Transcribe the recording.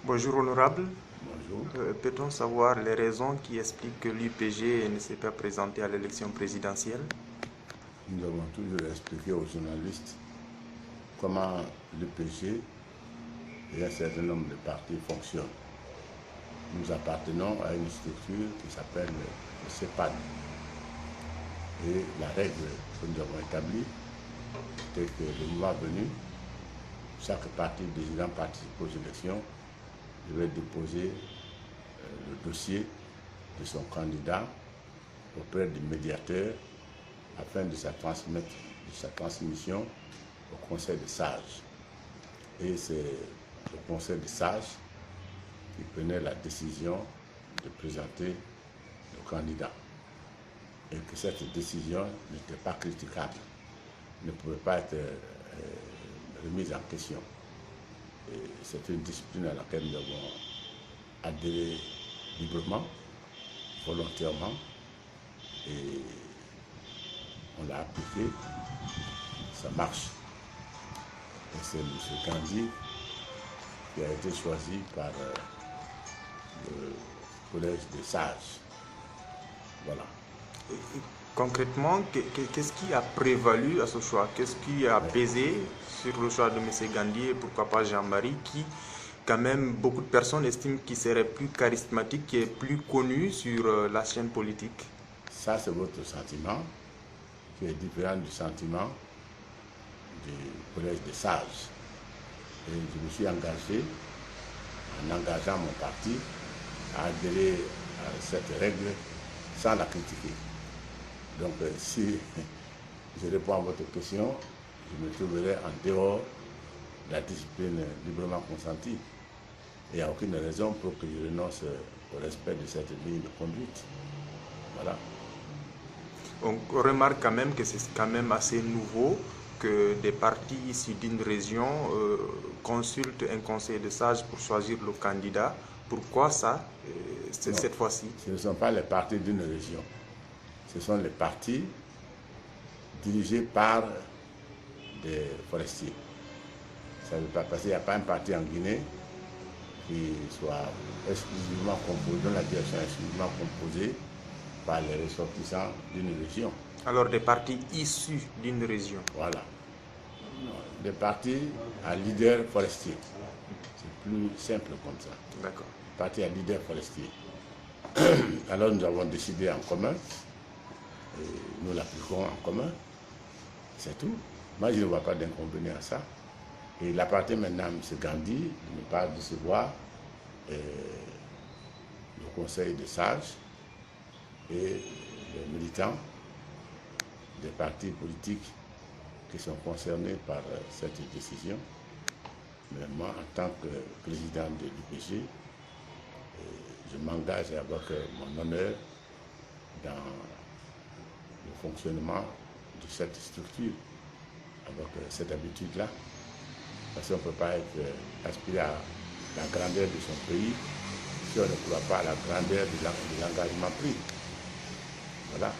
Bonjour honorable. Bonjour. Peut-on savoir les raisons qui expliquent que l'UPG ne s'est pas présenté à l'élection présidentielle? Nous avons toujours expliqué aux journalistes comment l'UPG et un certain nombre de partis fonctionnent. Nous appartenons à une structure qui s'appelle le CEPAD. Et la règle que nous avons établie était que le moment venu, chaque parti désirant participer aux élections devait déposer le dossier de son candidat auprès du médiateur afin de sa transmission au Conseil des sages. Et c'est le Conseil des sages qui prenait la décision de présenter le candidat. Et que cette décision n'était pas critiquable, ne pouvait pas être remise en question. C'est une discipline à laquelle nous avons adhéré librement, volontairement, et on l'a appliqué, ça marche. Et c'est M. Gandhi qui a été choisi par le collège des sages. Voilà. Concrètement, qu'est-ce qui a prévalu à ce choix? Qu'est-ce qui a pesé sur le choix de M. Gandhi et pourquoi pas Jean-Marie, qui, quand même, beaucoup de personnes estiment qu'il serait plus charismatique, qui est plus connu sur la scène politique? Ça, c'est votre sentiment, qui est différent du sentiment du collège des sages. Et je me suis engagé, en engageant mon parti, à adhérer à cette règle sans la critiquer. Donc, si je réponds à votre question, je me trouverai en dehors de la discipline librement consentie. Il n'y a aucune raison pour que je renonce au respect de cette ligne de conduite. Voilà. On remarque quand même que c'est quand même assez nouveau que des partis issus d'une région consultent un conseil de sages pour choisir le candidat. Pourquoi ça, cette fois-ci? Ce ne sont pas les partis d'une région. Ce sont les partis dirigés par des forestiers. Ça ne veut pas parce qu'il n'y a pas un parti en Guinée qui soit exclusivement composé, dont la direction est exclusivement composée par les ressortissants d'une région. Alors des partis issus d'une région. Voilà. Des partis à leader forestier. C'est plus simple comme ça. D'accord. Parti à leader forestier. Alors nous avons décidé en commun, et nous l'appliquons en commun, c'est tout. Moi je ne vois pas d'inconvénient à ça. Et il appartient maintenant à M. Gandhi de ne pas décevoir le conseil des sages et les militants des partis politiques qui sont concernés par cette décision. Mais moi, en tant que président de l'UPG, je m'engage avec mon honneur dans le fonctionnement de cette structure, avec cette habitude-là. Parce qu'on ne peut pas aspirer à la grandeur de son pays si on ne croit pas à la grandeur de l'engagement pris. Voilà.